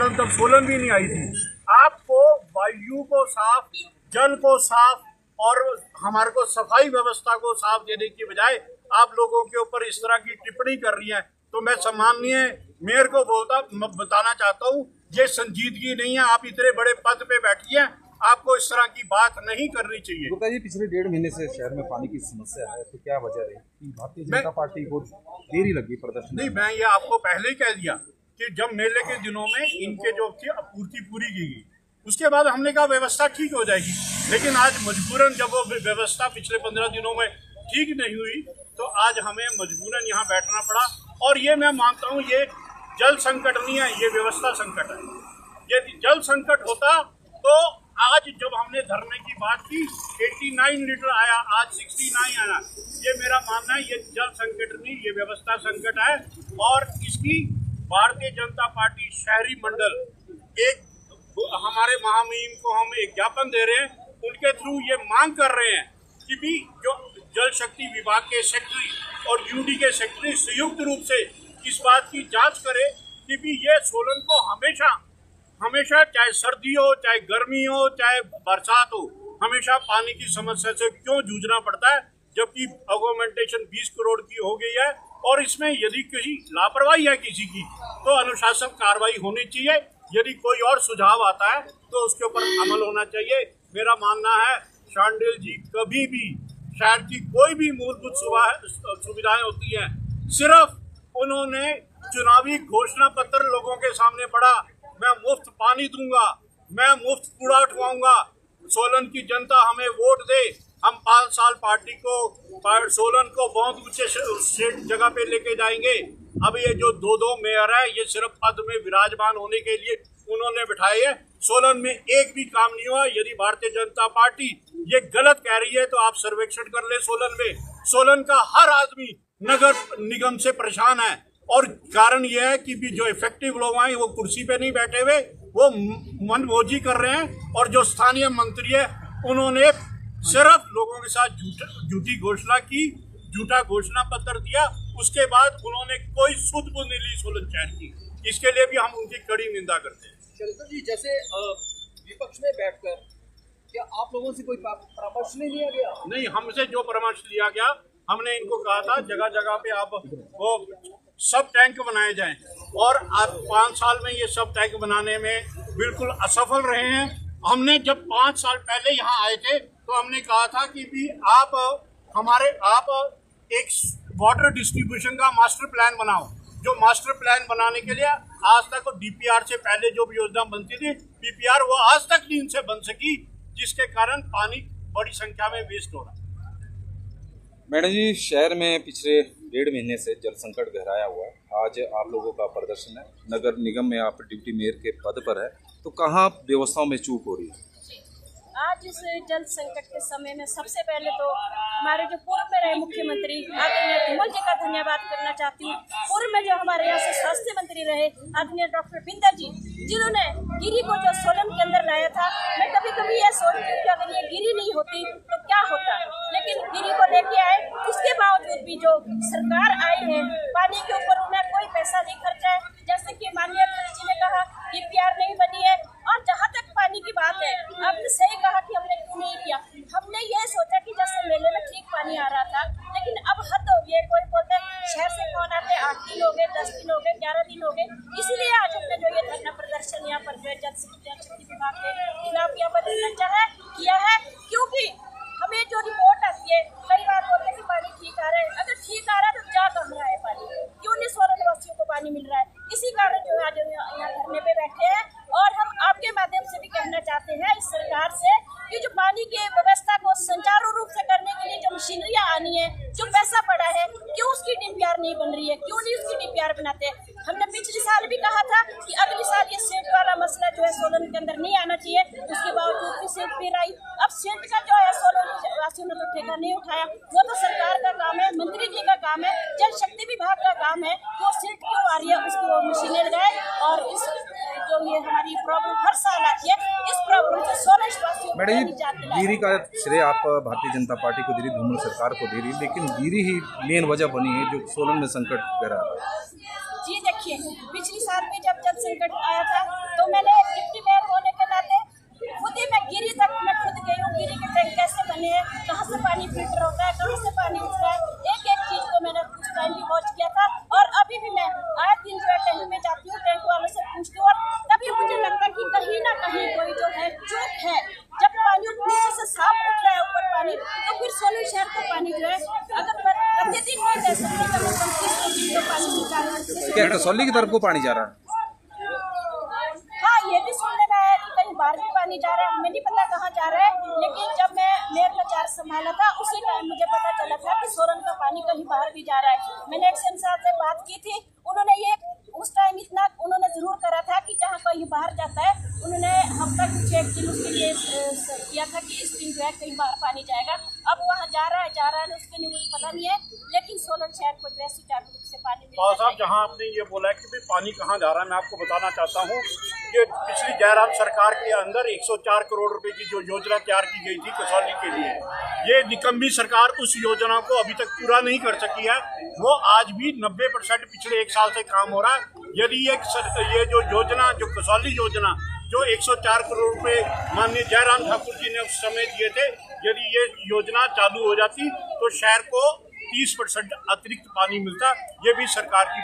Madam तब सोलन भी नहीं आई थी। आपको वायु को साफ, जल को साफ और हमारे को सफाई व्यवस्था को साफ देने की बजाय आप लोगों के ऊपर इस तरह की टिप्पणी कर रही है, तो मैं सम्माननीय मेयर को बताना चाहता हूँ, ये संजीदगी नहीं है। आप इतने बड़े पद पे बैठी हैं, आपको इस तरह की बात नहीं करनी चाहिए। गुप्ता जी, पिछले 1.5 महीने से शहर में पानी की समस्या है, तो क्या वजह रही कि भारतीय जनता पार्टी को देरी लगी प्रदर्शन? नहीं, मैं ये आपको पहले ही कह दिया कि जब मेले के दिनों में इनके जो थी आपूर्ति पूरी की गई, उसके बाद हमने कहा व्यवस्था ठीक हो जाएगी। लेकिन आज मजबूरन जब वो व्यवस्था पिछले 15 दिनों में ठीक नहीं हुई, तो आज हमें मजबूरन यहाँ बैठना पड़ा। और ये मैं मानता हूँ, ये जल संकट नहीं है, ये व्यवस्था संकट है। यदि जल संकट होता तो आज जब हमने धरने की बात की 89 लीटर आया, आज 69 आया। ये मेरा मानना है, ये जल संकट नहीं, ये व्यवस्था संकट है। और इसकी भारतीय जनता पार्टी शहरी मंडल एक हमारे महामहिम को हम एक ज्ञापन दे रहे हैं, उनके थ्रू ये मांग कर रहे हैं कि भी जो जल शक्ति विभाग के सेक्रेटरी और यूडी के सेक्रेटरी संयुक्त रूप से इस बात की जांच करे कि भी ये सोलन को हमेशा चाहे सर्दी हो, चाहे गर्मी हो, चाहे बरसात हो, हमेशा पानी की समस्या से क्यों जूझना पड़ता है, जबकि ऑगमेंटेशन 20 करोड़ की हो गई है। और इसमें यदि किसी लापरवाही है किसी की, तो अनुशासन कार्रवाई होनी चाहिए। यदि कोई और सुझाव आता है तो उसके ऊपर अमल होना चाहिए। मेरा मानना है, शांडिल जी कभी भी शहर की कोई भी मूलभूत सुविधाएं होती हैं, सिर्फ उन्होंने चुनावी घोषणा पत्र लोगों के सामने पढ़ा, मैं मुफ्त पानी दूंगा, मैं मुफ्त कूड़ा उठवाऊंगा, सोलन की जनता हमें वोट दे, हम 5 साल पार्टी को सोलन को बहुत ऊंचे जगह पे लेके जाएंगे। अब ये जो दो मेयर है, ये सिर्फ पद में विराजमान होने के लिए उन्होंने बिठाए है। सोलन में एक भी काम नहीं हुआ। यदि भारतीय जनता पार्टी ये गलत कह रही है तो आप सर्वेक्षण कर ले सोलन में। सोलन का हर आदमी नगर निगम से परेशान है, और कारण यह है कि भी जो इफेक्टिव लोग हैं वो कुर्सी पे नहीं बैठे हुए, वो मनमौजी कर रहे हैं। और जो स्थानीय मंत्री है, उन्होंने सिर्फ लोगों के साथ झूठी घोषणा की, झूठा घोषणा पत्र दिया, उसके बाद उन्होंने कोई सुध बुध नहीं ली सोलन शहर की। इसके लिए भी हम उनकी कड़ी निंदा करते हैं। शरद जी, जैसे विपक्ष में बैठकर क्या आप लोगों से कोई परामर्श नहीं लिया गया? नहीं, हमसे जो परामर्श लिया गया, हमने इनको कहा था जगह जगह पे आप वो सब टैंक बनाए जाएं, और आप 5 साल में ये सब टैंक बनाने में बिल्कुल असफल रहे हैं। हमने जब 5 साल पहले यहाँ आए थे तो हमने कहा था कि भी आप एक वाटर डिस्ट्रीब्यूशन का मास्टर प्लान बनाओ। जो मास्टर प्लान बनाने के लिए आज तक डीपीआर से पहले जो भी योजना बनती थी, डीपीआर वो आज तक नहीं इनसे बन सकी, जिसके कारण पानी बड़ी संख्या में वेस्ट हो रहा है। मैडम जी, शहर में पिछले 1.5 महीने से जल संकट गहराया हुआ है। आज आप लोगों का प्रदर्शन है, नगर निगम में आप डिप्टी मेयर के पद पर है, तो कहाँ व्यवस्थाओं में चूक हो रही है? आज इस जल संकट के समय में सबसे पहले तो हमारे जो पूर्व में रहे मुख्यमंत्री आदरणीय धूमल जी का धन्यवाद करना चाहती हूँ। पूर्व में जो हमारे यहाँ से स्वास्थ्य मंत्री रहे आदरणीय डॉक्टर बिंदर जी, जिन्होंने गिरी को जो सोलन के अंदर लाया था। मैं कभी कभी ये सोचती हूँ कि अगर ये गिरी नहीं होती तो क्या होता, लेकिन गिरी को लेके आए, उसके बावजूद भी जो सरकार आई है, पानी के ऊपर उन्हें कोई पैसा नहीं खर्चा है। जैसे कि माननीय जी ने कहा डीपीआर नहीं बनी है, और जहाँ तक पानी की बात है, आपने सही कहा कि हमने क्यों नहीं किया। हमने ये सोचा कि जैसे मेले में ठीक पानी आ रहा था, लेकिन अब हद हो गई। कोई बोलता है शहर से कौन आते, 8 दिन हो गए, 10 दिन हो गए, 11 दिन हो गए। इसीलिए आज हमने जो ये धरना प्रदर्शन यहाँ पर जो जल शक्ति विभाग के खिलाफ यहाँ पर किया है, क्योंकि हमें जो रिपोर्ट आती है, कई बार बोलते हैं कि पानी ठीक आ रहा है। अगर ठीक आ रहा है तो जा कहाँ रहा है पानी, क्यों नहीं सोलन वासियों को पानी मिल रहा है? इसी कारण जो आज यहाँ धरने पे बैठे हैं। और हम आपके माध्यम से भी कहना चाहते हैं इस सरकार से कि जो पानी की व्यवस्था को सुचारू रूप से करने के लिए जो मशीनरियाँ आनी है, जो पैसा पड़ा है, क्यों उसकी डीपीआर नहीं बन रही है, क्यों नहीं उसकी डीपीआर बनाते? हमने पिछले साल भी कहा था कि अगले साल ये सेंट वाला मसला जो है सोलन के अंदर नहीं आना चाहिए, उसके बावजूद भी सेंट फिर आई। अब सेंट का जो है सोलन वासियों ने तो ठेका नहीं उठाया, वो तो सरकार का काम है, मंत्री जी का काम है, जल शक्ति विभाग का काम है। वो सेंट क्यों आ रही है, उसकी वो मशीनें लगाए। और इस जो ये हमारी प्रॉब्लम हर साल आती है, इस प्रॉब्लम से सोलन वासियों को गिरी का श्रेय आप भारतीय जनता पार्टी को दे रही, धूमल सरकार को दे रही, लेकिन गिरी ही मेन वजह बनी है जो सोलन में संकट गहरा रहा है। जी देखिए, देखिए, पिछली साल में जब जल संकट आया था तो मैंने डिप्टी मेयर होने के नाते खुद ही मैं गिरी तक मैं खुद गई हूँ। गिरी के टैंक कैसे बने हैं, कहाँ से पानी फिल्टर होता है, कहाँ से पानी उठ रहा है, एक एक चीज को मैंने उस टाइम भी वॉच किया था। और अभी भी मैं आए दिन जो है टैंक में जाती हूँ, टैंक वालों से पूछती हूँ, और तभी मुझे लगता है कि कहीं ना कहीं कोई जो है चूक है। जब पानी नीचे से साफ उठ रहा है ऊपर पानी, तो फिर सोलन शहर का पानी जो है अगर प्रतिदिन नहीं दे सकती तो मैं 25 दिन का पानी निकाल। क्या कसौली की तरफ को पानी जा रहा है? हाँ, ये भी सुनने में आया कि कहीं बाहर भी पानी जा रहा है, हमें नहीं पता कहाँ जा रहा है। लेकिन जब मैं मेयर का चार्ज संभाला था उसी टाइम मुझे पता चला था कि सोलन का पानी कहीं बाहर भी जा रहा है। मैंने एक्शन साहब से बात की थी, उन्होंने ये उस टाइम इतना उन्होंने जरूर करा था कि जहाँ कहीं बाहर जाता है उन्होंने हम तक कुछ एक दिन उसके लिए किया था कि इस दिन जो है कहीं बाहर पानी जाएगा। अब वहाँ जा रहा है उसके लिए मुझे पता नहीं है, लेकिन सोलन शहर को जो है सुचारू रूप से पानी मिल तो साहब जहाँ आपने ये बोला है कि भाई पानी कहाँ जा रहा है, मैं आपको बताना चाहता हूँ कि पिछली जयराम सरकार के अंदर 104 करोड़ रुपए की जो योजना तैयार की गई थी कसौली के लिए, ये निकम्मी सरकार उस योजना को अभी तक पूरा नहीं कर सकी है। वो आज भी 90% पिछले 1 साल से काम हो रहा है। यदि ये जो योजना, जो कसौली योजना जो 104 करोड़ रुपए माननीय जयराम ठाकुर जी ने उस समय दिए थे, यदि ये योजना चालू हो जाती तो शहर को 30% अतिरिक्त पानी मिलता। ये भी सरकार की